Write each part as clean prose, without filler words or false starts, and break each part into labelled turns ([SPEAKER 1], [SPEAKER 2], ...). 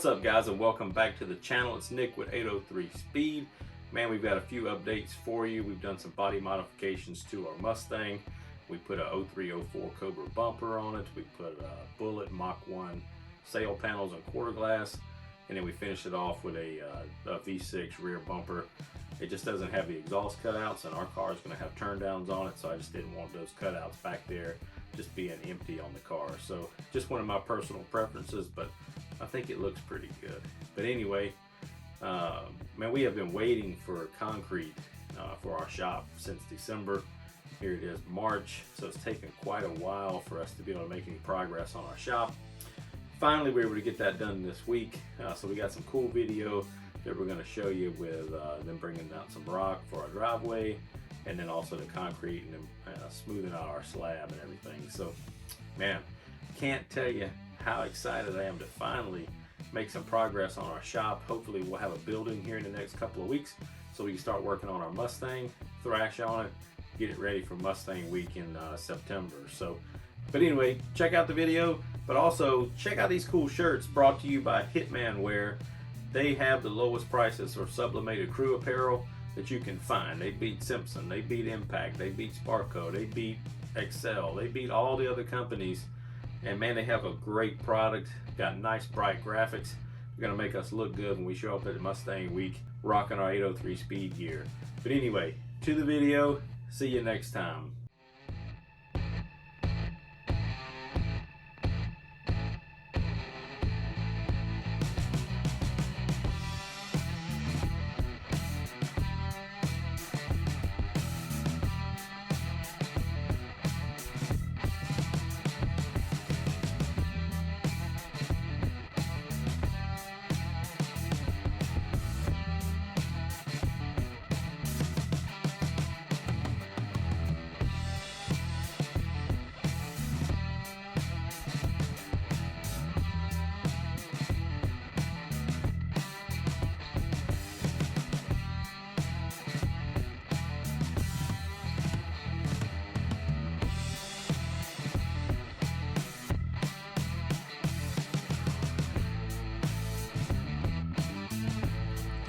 [SPEAKER 1] What's up, guys, and welcome back to the channel. It's Nick with 803 Speed. Man, we've got a few updates for you. We've done some body modifications to our Mustang. We put a 0304 Cobra bumper on it. We put a Bullitt Mach 1 sail panels and quarter glass, and then we finished it off with a V6 rear bumper. It just doesn't have the exhaust cutouts, and our car is going to have turn downs on it, so I just didn't want those cutouts back there just being empty on the car. So just one of my personal preferences, but I think it looks pretty good. But anyway, man, we have been waiting for concrete for our shop since December. Here it is March, so it's taken quite a while for us to be able to make any progress on our shop. Finally, we were able to get that done this week, so we got some cool video that we're going to show you with them bringing down some rock for our driveway, and then also the concrete, and then smoothing out our slab and everything. So, man, can't tell you how excited I am to finally make some progress on our shop. Hopefully we'll have a building here in the next couple of weeks so we can start working on our Mustang, thrash on it, get it ready for Mustang week in September. So, but anyway, check out the video, but also check out these cool shirts brought to you by Hitman Wear. They have the lowest prices for sublimated crew apparel that you can find. They beat Simpson, they beat Impact, they beat Sparco, they beat Excel, they beat all the other companies. And man, they have a great product, got nice bright graphics. They're gonna make us look good when we show up at Mustang Week rocking our 803 Speed gear. But anyway, to the video, see you next time.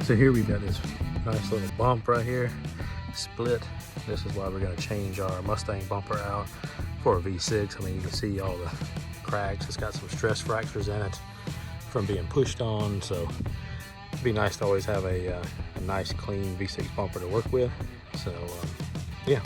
[SPEAKER 1] So here we've got this nice little bump right here, split. This is why we're going to change our Mustang bumper out for a V6. I mean, you can see all the cracks. It's got some stress fractures in it from being pushed on. So it'd be nice to always have a nice clean V6 bumper to work with. So yeah.